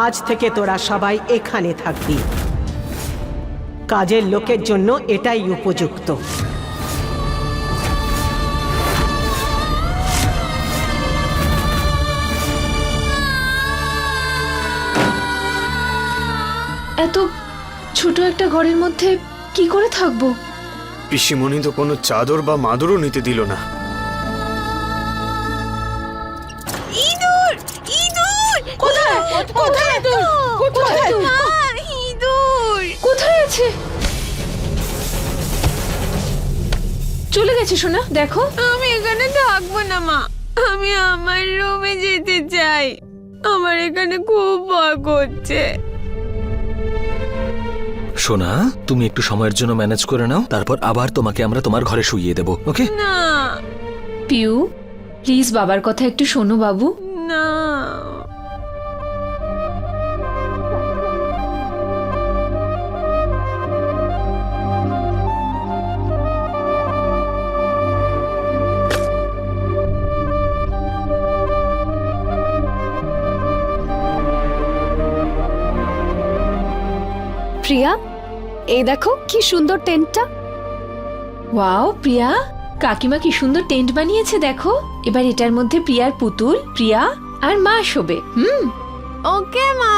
আজ থেকে তোরা সবাই এখানে থাকবি। কাজের লোকের জন্য এটাই উপযুক্ত। এত ছোট একটা ঘরের মধ্যে কি করে থাকবো? পিসিমণি তো কোনো চাদর বা মাদুরও নিতে দিল না। ইঁদুর! ইঁদুর! কোথায়? কোথায় ইঁদুর? কোথায়? ইঁদুর! কোথায় আছে? চলে গেছে সোনা, দেখো। আমি এখানে থাকবো না মা, আমি আমার রুমে যেতে চাই। আমার এখানে খুব ভয় করছে। সোনা, তুমি একটু সময়ের জন্য ম্যানেজ করে নাও, তারপর আবার তোমাকে আমরা তোমার ঘরে শুইয়ে দেবো, ওকে? না পিউ, প্লিজ বাবার কথা একটু শোনো বাবু। না, প্রিয়া, এই দেখো কি সুন্দর টেন্টটা। ওয়াও প্রিয়া, কাকিমা কি সুন্দর টেন্ট বানিয়েছে দেখো। এবার এটার মধ্যে প্রিয়ার পুতুল, প্রিয়া আর মা শোবে। ওকে মা।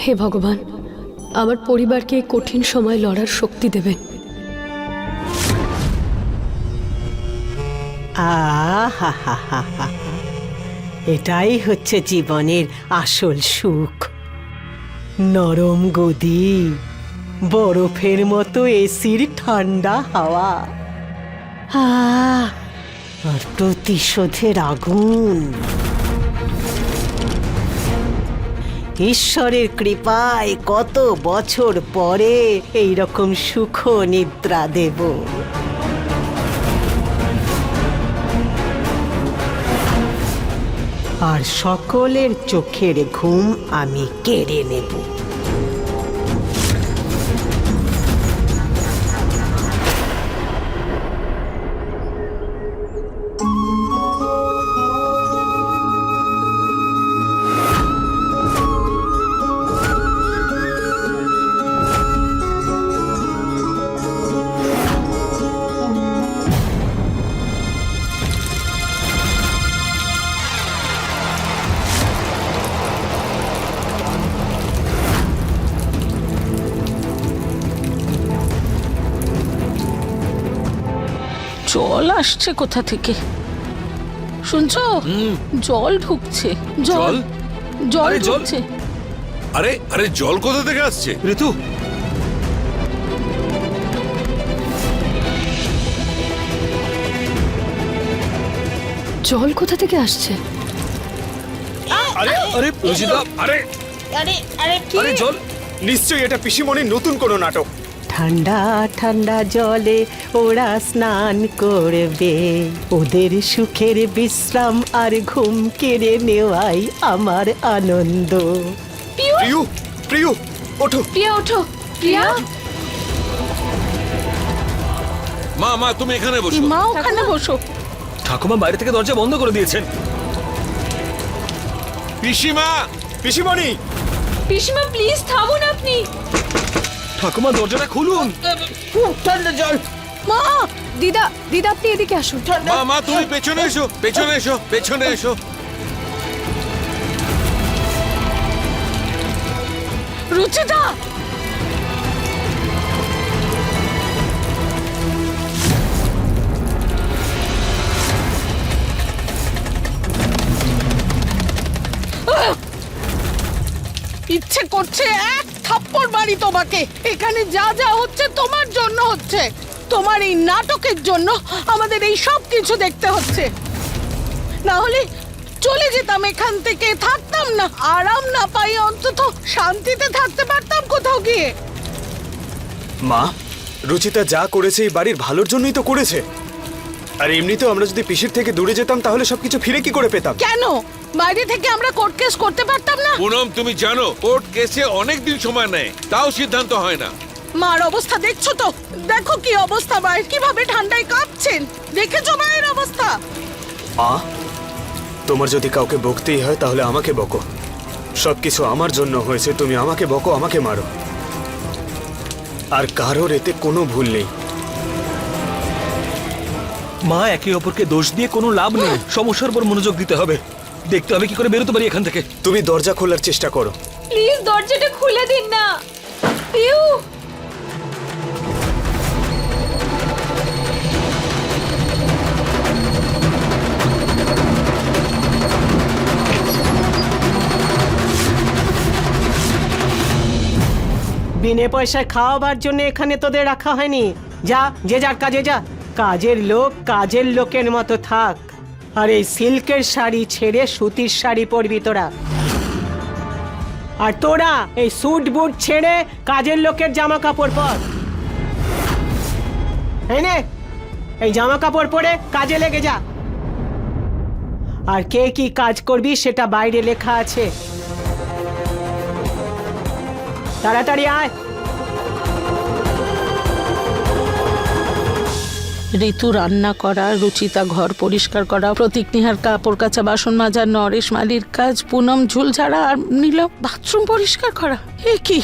হে ভগবান, আমার পরিবারকে এই কঠিন সময় লড়ার শক্তি দেবেন। আহা, এটাই হচ্ছে জীবনের আসল সুখ। নরম গদি, বরফের মতো এসির ঠান্ডা হাওয়া, আর প্রতিশোধের আগুন। ঈশ্বরের কৃপায় কত বছর পরে এইরকম সুখ নিদ্রা দেব। আর সকলের চোখের ঘুম আমি কেড়ে নেব। জল আসছে কোথা থেকে শুনছো? জল ঢুকছে, জল জল আরে জল! ঢুকছে। আরে আরে জল কোথা থেকে আসছে? ঋতু, জল কোথা থেকে আসছে? আরে আরে রুচিতা, আরে আরে জল! নিশ্চয়ই এটা পিসিমণির নতুন কোনো নাটক। ঠান্ডা ঠান্ডা জলে ওরা স্নান করবে, ওদের সুখের বিশ্রাম আর ঘুম কেড়ে নেওয়াই আমার আনন্দ। প্রিয়ু, প্রিয়ু, ওঠো। প্রিয়া ওঠো, প্রিয়া। মা মা তুমি এখানে বসো। মা ওখানে বসো। ঠাকুমা বাইরে থেকে দরজা বন্ধ করে দিয়েছেন। পিসিমা! পিসিমণি! পিসিমা প্লিজ থামুন আপনি। ঠাকুমা দরজাটা খুলুন। মা, দিদা, দিদা আপনি এদিকে আসুন। মা মা তুমি পেছনে এসো, পেছনে এসো, পেছনে এসো। রুচিতা! ইচ্ছে করছে এক থাপ্পড় মারি তোমাকে। এখানে যা যা হচ্ছে তোমার জন্য হচ্ছে, তোমার এই নাটকের জন্য আমাদের এই সব কিছু দেখতে হচ্ছে। না হলে চলে যেতাম এখান থেকে, থাকতাম না, আরাম না পাই অন্তত শান্তিতে থাকতে পারতাম কোথাও গিয়ে। মা, রুচিতা যা করেছে এই বাড়ির ভালোর জন্যই তো করেছে। আর এমনিতেও আমরা যদি পিসির থেকে দূরে যেতাম তাহলে সবকিছু ফিরে কি করে পেতাম? কেন বাইরে থেকে আমরা কোর্ট কেস করতে পারতাম না? পুনম তুমি জানো কোর্ট কেসে অনেক দিন সময় নেয়, তাও সিদ্ধান্ত হয় না। মার অবস্থা দেখছো তো? দেখো কি অবস্থা মায়ের, কিভাবে ঠান্ডায় কাঁপছেন। দেখেছো মায়ের অবস্থা? মা, তোমার যদি কাউকে বকতেই হয় তাহলে আমাকে বকো। সবকিছু আমার জন্য হয়েছে, তুমি আমাকে বকো, আমাকে মারো, আর কারোর এতে কোনো ভুল নেই। মা, একে অপরকে দোষ দিয়ে কোনো লাভ নেই, সমস্যার উপর মনোযোগ দিতে হবে। দেখতে হবে কি করে বেরোতে পারি এখান থেকে। তুমি দরজা খোলার চেষ্টা করো। প্লিজ দরজাটা খুলে দিন না। পিউ, বিনে পয়সায় খাওয়াবার জন্য এখানে তোদের রাখা হয়নি। যা, যে যার কাজে যা। কাজের লোক কাজের লোকের মতো থাক। আর এই সিল্কের শাড়ি ছেড়ে সুতির শাড়ি পরবি তোরা। আর তোরা এই স্যুট বুট ছেড়ে কাজের লোকের জামা কাপড় পর। এই নে, এই জামা কাপড় পরে কাজে লেগে যা। আর কে কি কাজ করবি সেটা বাইরে লেখা আছে। তাড়াতাড়ি আয়। ঋতু রান্না করা, রুচিতা ঘর পরিষ্কার করা, প্রতীক নিহার কাপড় কাচা, বাসন মাজা, নরেশ মালির কাজ, পুনম ঝুল ঝাড়া, আর নীলম বাথরুম পরিষ্কার করা। এ কি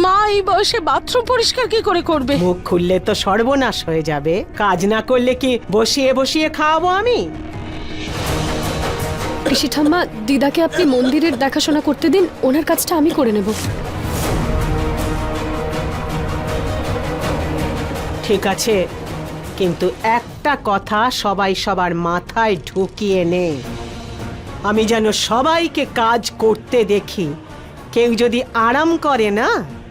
মা, এই বয়সে বাথরুম পরিষ্কার কি করে করবে? মুখ খুললে তো সর্বনাশ হয়ে যাবে। কাজ না করলে কি বসিয়ে বসিয়ে খাওয়াবো আমি? পিসি ঠাম্মা, দিদাকে আপনি মন্দিরের দেখাশোনা করতে দিন, ওনার কাজটা আমি করে নেব। ঠিক আছে, কিন্তু একটা কথা সবাই সবার মাথায় ঢুকিয়ে নে। আমি যেন সবাইকে কাজ করতে দেখি। কেউ যদি আরাম করে না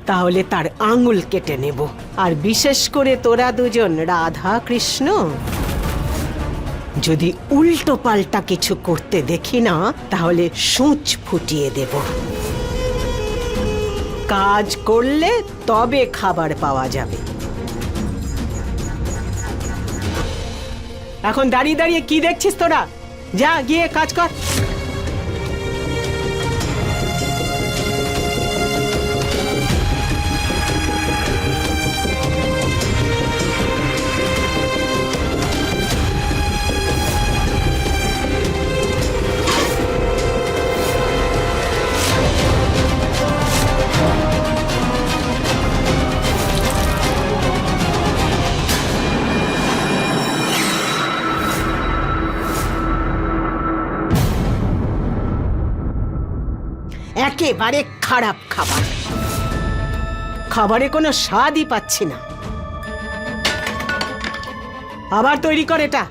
তাহলে তার আঙুল কেটে নেব। আর বিশেষ করে তোরা দুজন রাধা কৃষ্ণ, যদি উল্টো পাল্টা কিছু করতে দেখি না তাহলে সূঁচ ফুটিয়ে দেব। কাজ করলে তবে খাবার পাওয়া যাবে। এখন দাঁড়িয়ে দাঁড়িয়ে কি দেখছিস তোরা? যা গিয়ে কাজ কর। একেবারে খারাপ খাবার। খাবারে কোনো স্বাদই পাচ্ছি না। আবার তৈরি কর এটা।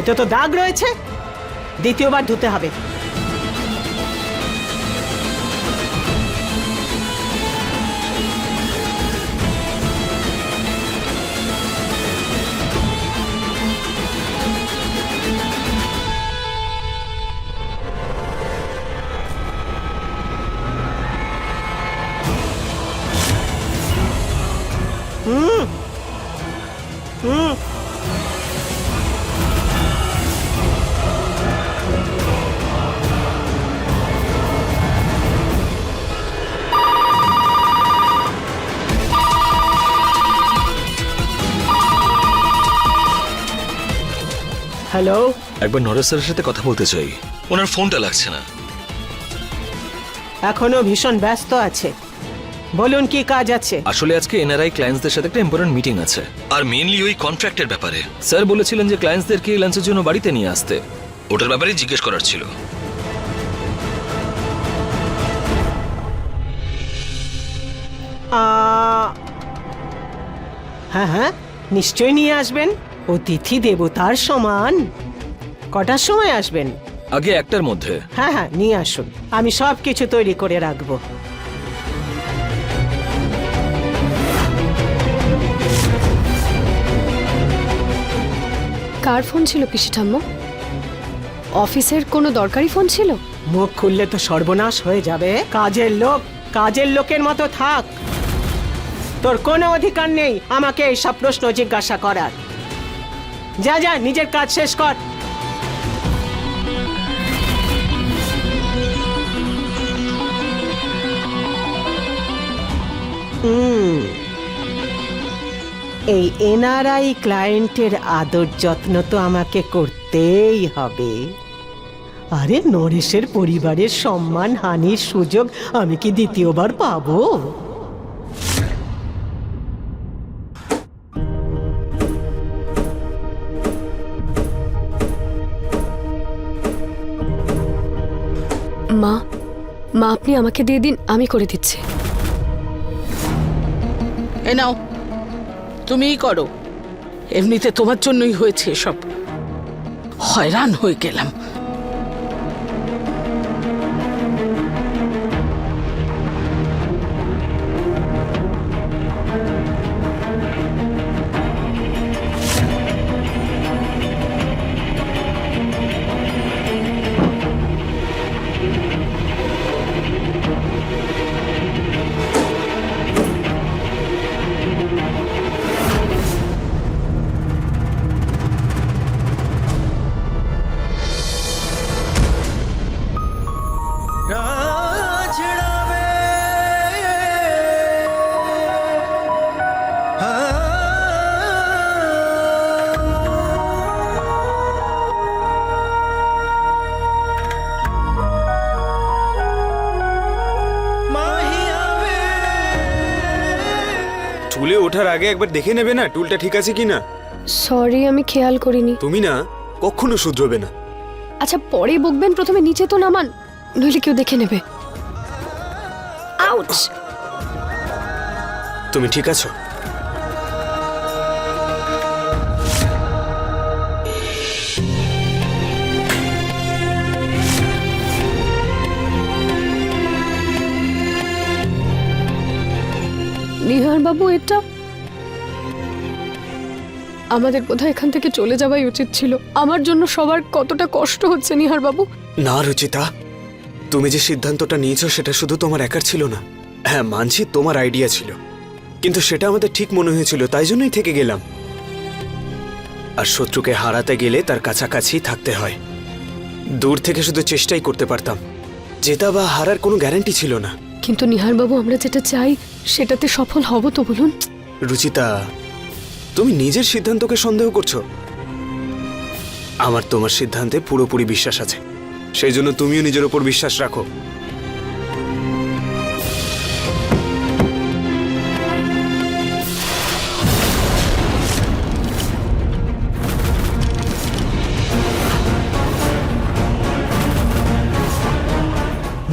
এতে তো দাগ রয়েছে, দ্বিতীয়বার ধুতে হবে। হ্যালো, একবার নরেশ স্যারের সাথে কথা বলতে চাই, ওনার ফোনটা লাগছে না। এখনো ভীষণ ব্যস্ত আছে। বলুন কি কাজ আছে? আসলে আজকে এনআরআই ক্লায়েন্টসদের সাথে একটা ইম্পর্টেন্ট মিটিং আছে, আর মেইনলি ওই কন্ট্রাক্টের ব্যাপারে। স্যার বলেছিলেন যে ক্লায়েন্টসদেরকে লাঞ্চের জন্য বাড়িতে নিয়ে আসতে, ওটার ব্যাপারে জিজ্ঞেস করার ছিল। হ্যাঁ হ্যাঁ, নিশ্চয়ই নিয়ে আসবেন। অতিথি দেবতার সমান। কটার সময় আসবেন? আগে একটার মধ্যে। হ্যাঁ হ্যাঁ, নিয়ে আসুন, আমি সব কিছু তৈরি করে রাখবো। কার ফোন ছিল পিসি ঠাম্মা? অফিসের কোনো দরকারি ফোন ছিল? মুখ খুললে তো সর্বনাশ হয়ে যাবে। কাজের লোকের মতো থাক। তোর কোনো অধিকার নেই আমাকে এইসব প্রশ্ন জিজ্ঞাসা করার। যা যা, নিজের কাজ শেষ কর। এই এনআরআই ক্লায়েন্টের আদর যত্ন তো আমাকে করতেই হবে। আরে নরেশের পরিবারের সম্মান হানির সুযোগ আমি কি দ্বিতীয়বার পাবো? মা আপনি আমাকে দিয়ে দিন, আমি করে দিচ্ছি। এ নাও, তুমিই করো। এমনিতে তোমার জন্যই হয়েছে এসব। হয়রান হয়ে গেলাম। টুলে ওঠার আগে একবার দেখে নেবে না টুলটা ঠিক আছে কিনা? সরি, আমি খেয়াল করিনি। তুমি না কখনো শুধরবে না। আচ্ছা, পরে বকবেন, প্রথমে নিচে তো নামান, নইলে কেউ দেখে নেবে। আউচ! তুমি ঠিক আছো? নিহার বাবু, এটা আমাদের বোধহয় এখান থেকে চলে যাওয়াই উচিত ছিল। আমার জন্য সবার কতটা কষ্ট হচ্ছে নিহার বাবু। না রুচিতা, তুমি যে সিদ্ধান্তটা নিয়েছো সেটা শুধু তোমার একার ছিল না। হ্যাঁ, মানছি তোমার আইডিয়া ছিল, কিন্তু সেটা আমাদের ঠিক মনে হয়েছিল, তাই জন্যই থেকে গেলাম। আর শত্রুকে হারাতে গেলে তার কাছাকাছি থাকতে হয়। দূর থেকে শুধু চেষ্টাই করতে পারতাম, জেতা বা হারার কোনো গ্যারান্টি ছিল না। কিন্তু নিহার বাবু, আমরা যেটা চাই সেটাতে সফল হব তো, বলুন? রুচিতা, তুমি নিজের সিদ্ধান্তকে সন্দেহ করছো। আমার তোমার সিদ্ধান্তে পুরোপুরি বিশ্বাস আছে, সেই জন্য তুমিও নিজের ওপর বিশ্বাস রাখো।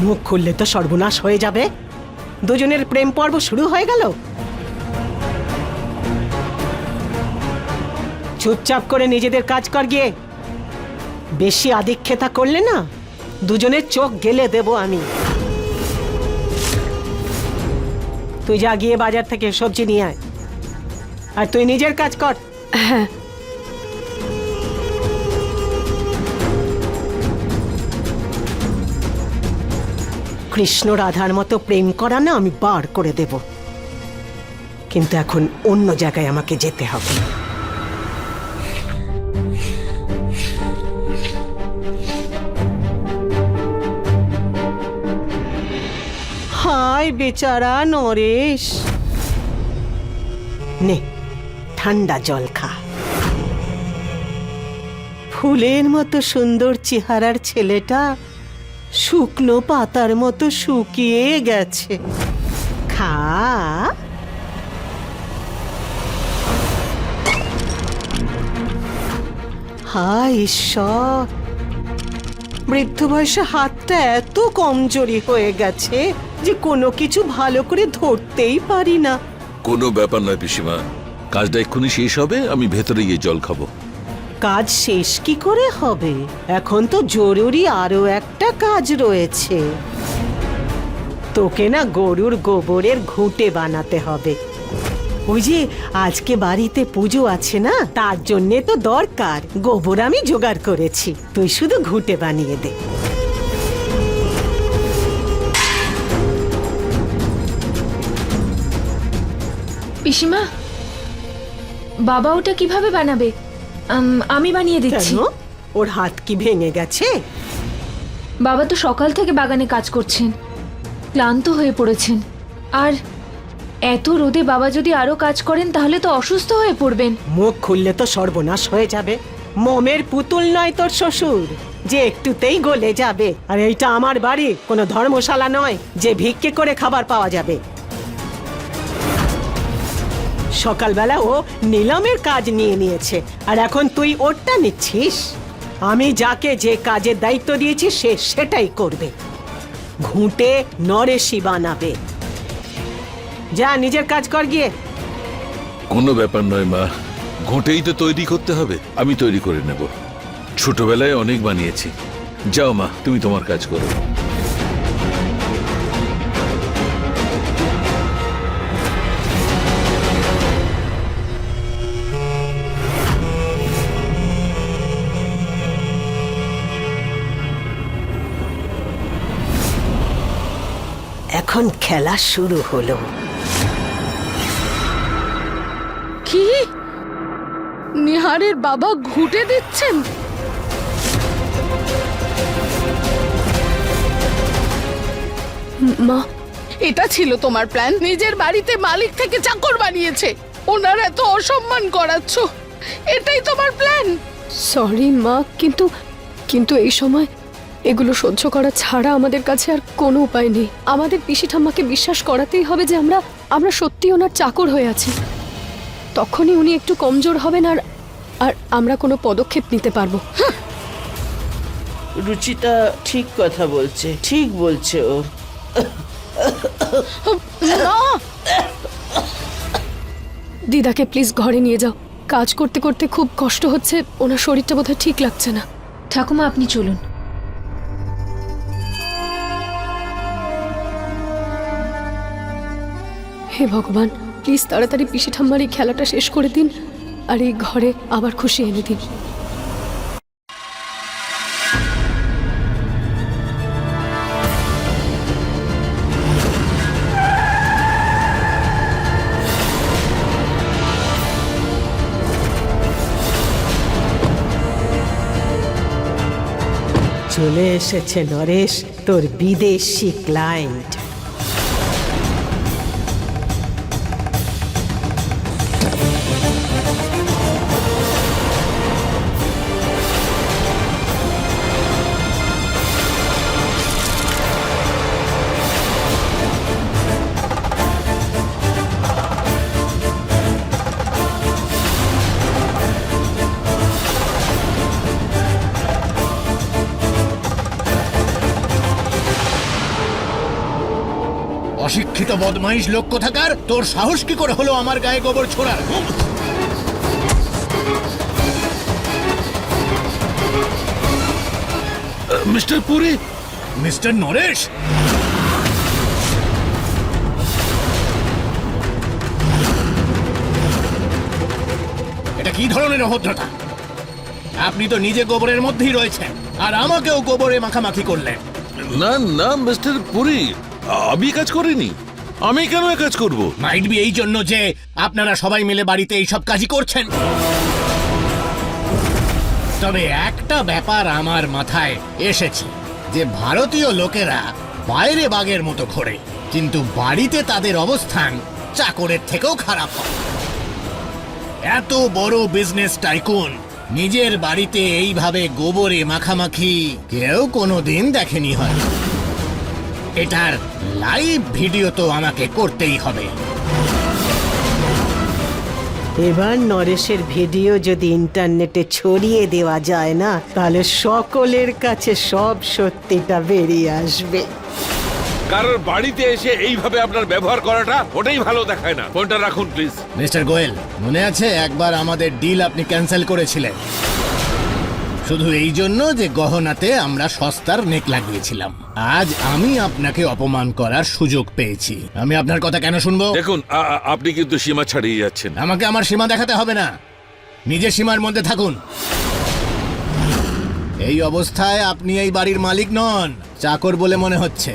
মুখ খুললে তো সর্বনাশ হয়ে যাবে। দুজনের প্রেম পর্ব শুরু হয়ে গেল। চুপচাপ করে নিজেদের কাজ কর গিয়ে। বেশি আদিক্ষেতা করলে না দুজনের চোখ গেলে দেব আমি। তুই যা গিয়ে বাজার থেকে সবজি নিয়ে আয়, আর তুই নিজের কাজ কর। হ্যাঁ। কৃষ্ণ রাধার মতো প্রেম করা না আমি বার করে দেব, কিন্তু এখন অন্য জায়গায় আমাকে যেতে হবে। হায় বেচারা নরেশ, নে ঠান্ডা জল খা। ফুলের মতো সুন্দর চেহারার ছেলেটা শুকনো পাতার মতো শুকিয়ে গেছে। খা। হায় ঈশ্বর, বৃদ্ধ বয়সে হাতটা এত কমজোরি হয়ে গেছে যে কোনো কিছু ভালো করে ধরতেই পারি না। কোনো ব্যাপার নয় পিসিমা, কাজটা এক্ষুনি শেষ হবে, আমি ভেতরে গিয়ে জল খাবো। কাজ শেষ কি করে হবে? এখন তো জরুরি আরো একটা কাজ রয়েছে। তোকে না গরুর গোবরের ঘুঁটে বানাতে হবে। ওই যে আজকে বাড়িতে পুজো আছে না, তার জন্যে তো দরকার। গোবর আমি জোগাড় করেছি, তুই শুধু ঘুঁটে বানিয়ে দে। পিসিমা, বাবা ওটা কিভাবে বানাবে? আমি বানিয়ে দিচ্ছি। কেন, ওর হাত কি ভেঙে গেছে? বাবা তো সকাল থেকে বাগানে কাজ করছেন, ক্লান্ত হয়ে পড়েছেন। আর এত রোদে বাবা যদি আরো কাজ করেন তাহলে তো অসুস্থ হয়ে পড়বেন। মুখ খুললে তো সর্বনাশ হয়ে যাবে। মোমের পুতুল নয় তোর শ্বশুর যে একটুতেই গলে যাবে। আর এইটা আমার বাড়ি, কোনো ধর্মশালা নয় যে ভিক্ষে করে খাবার পাওয়া যাবে। সকালবেলা ও নিলামের কাজ নিয়ে নিয়েছে, আর এখন তুই ওরটা নিচ্ছিস। আমি যাকে যে কাজের দায়িত্ব দিয়েছি সে সেটাই করবে। ঘুঁটে নরেশি বানাবে। যা নিজের কাজ কর গিয়ে। কোনো ব্যাপার নয় মা, ঘোঁটেই তো তৈরি করতে হবে, আমি তৈরি করে নেব। ছোটবেলায় অনেক বানিয়েছি। যাও মা, তুমি তোমার কাজ করো। এখন খেলা শুরু হলো। কি? নিহারের বাবা ঘুঁটে দিচ্ছেন? মা, এটা ছিল তোমার প্ল্যান? নিজের বাড়িতে মালিক থেকে চাকর বানিয়েছে, ওনার এত অসম্মান করাচ্ছ, এটাই তোমার প্ল্যান? সরি মা, কিন্তু এই সময় এগুলো সহ্য করা ছাড়া আমাদের কাছে আর কোনো উপায় নেই। আমাদের পিসি ঠাম্মাকে বিশ্বাস করাতেই হবে যে আমরা সত্যি ওনার চাকর হয়ে আছি। তখনই উনি একটু কমজোর হবেন আর আমরা কোনো পদক্ষেপ নিতে পারবো। রুচিতা ঠিক কথা বলছে, ঠিক বলছে ও। না, দিদাকে প্লিজ ঘরে নিয়ে যাও। কাজ করতে করতে খুব কষ্ট হচ্ছে, ওনার শরীরটা বোধহয় ঠিক লাগছে না। ঠাকুমা, আপনি চলুন। হে ভগবান, প্লিজ তাড়াতাড়ি পিসি ঠাম্মার এই খেলাটা শেষ করে দিন আর এই ঘরে আবার খুশি এনে দিন। চলে এসেছে নরেশ, তোর বিদেশি ক্লায়েন্ট। অশিক্ষিত বদমাইশ লোক কোথাকার, তোর সাহস কি করে হলো আমার গায়ে গোবর ছোড়ার? মিস্টার পুরী, মিস্টার নরেশ, এটা কি ধরনের অভদ্রতা? আপনি তো নিজে গোবরের মধ্যেই রয়েছেন আর আমাকেও গোবরে মাখামাখি করলেন। না না মিস্টার পুরী, আমি কাজ করিনি। আমি কেন কাজ করব? মাইট বি এই জন্য যে আপনারা সবাই মিলে বাড়িতে এইসব কাজই করছেন। তবে একটা ব্যাপার আমার মাথায় এসেছে যে ভারতীয় লোকেরা বাইরে বাঘের মতো ঘোরে, কিন্তু বাড়িতে তাদের অবস্থান চাকরের থেকেও খারাপ হয়। এত বড় বিজনেস টাইকুন নিজের বাড়িতে এইভাবে গোবরে মাখামাখি কেউ কোনোদিন দেখেনি হয়। এটার লাইভ ভিডিও তো আমাকে করতেই হবে। এবার নরেশের ভিডিও যদি ইন্টারনেটে ছড়িয়ে দেওয়া যায় না, তাহলে সকলের কাছে সব সত্যিটা বেরিয়ে আসবে। কারোর বাড়িতে এসে এইভাবে আপনার ব্যবহার করাটা ওটাই ভালো দেখায় না। ফোনটা রাখুন প্লিজ। মিস্টার গোয়েল, মনে আছে একবার আমাদের ডিল আপনি ক্যান্সেল করেছিলেন? শুধু এই জন্য যে গহনাতে আমরা সস্তার নেক লাগিয়েছিলাম। আজ আমি আপনাকে অপমান করার সুযোগ পেয়েছি। আমি আপনার কথা কেন শুনবো? দেখুন আপনি কিন্তু সীমা ছাড়িয়ে যাচ্ছেন। আমাকে আমার সীমা দেখাতে হবে না, নিজের সীমার মধ্যে থাকুন। এই অবস্থায় আপনি এই বাড়ির মালিক নন, চাকর বলে মনে হচ্ছে।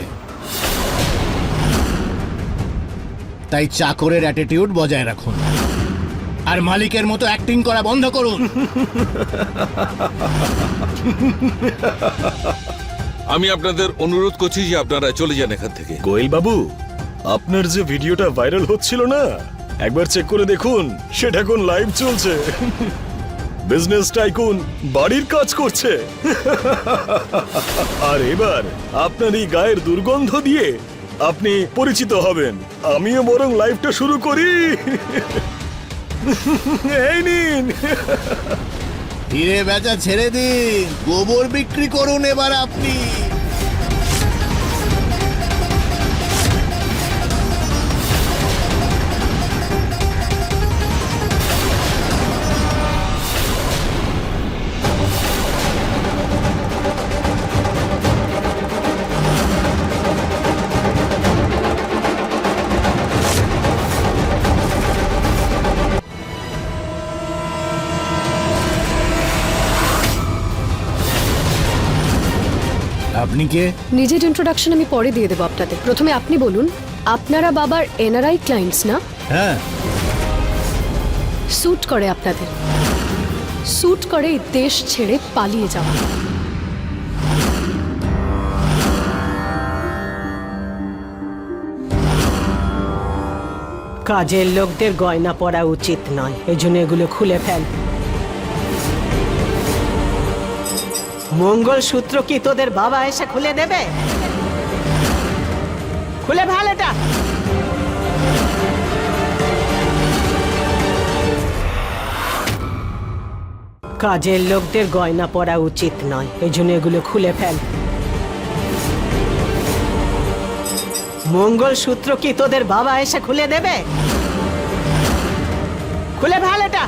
তাই চাকরের অ্যাটিটিউড বজায় রাখুন আর মালিকের মতো অ্যাক্টিং করা বন্ধ করুন। আমি আপনাদের অনুরোধ করছি যে আপনারা চলে যান এখান থেকে। গোয়েল বাবু, আপনার যে ভিডিওটা ভাইরাল হচ্ছিল না, একবার চেক করে দেখুন, সেটা এখন লাইভ চলছে। বিজনেস টাইকুন বাড়ির কাজ করছে। আর এবার আপনার এই গায়ের দুর্গন্ধ দিয়ে আপনি পরিচিত হবেন। আমিও বরং লাইভটা শুরু করি। এই নিন। হিরে বেচা ছেড়ে দিন, গোবর বিক্রি করুন এবার আপনি। আপনি কে? নিজের ইন্ট্রোডাকশন আমি পরে দিয়ে দেবো আপনাদের। প্রথমে আপনি বলুন, আপনারা বাবার এনআরআই ক্লায়েন্টস না? হ্যাঁ। স্যুট করে আপনাদের, স্যুট করে এই দেশ ছেড়ে পালিয়ে যাওয়া। কাজের লোকদের গয়না পরা উচিত নয়, এজন্য এগুলো খুলে ফেল। মঙ্গলসূত্র কি তোদের বাবা এসে খুলে দেবে? খুলে ফেল এটা। কাজের লোকদের গয়না পরা উচিত নয়, এজন্য এগুলো খুলে ফেল। মঙ্গলসূত্র কি তোদের বাবা এসে খুলে দেবে? খুলে ফেল এটা।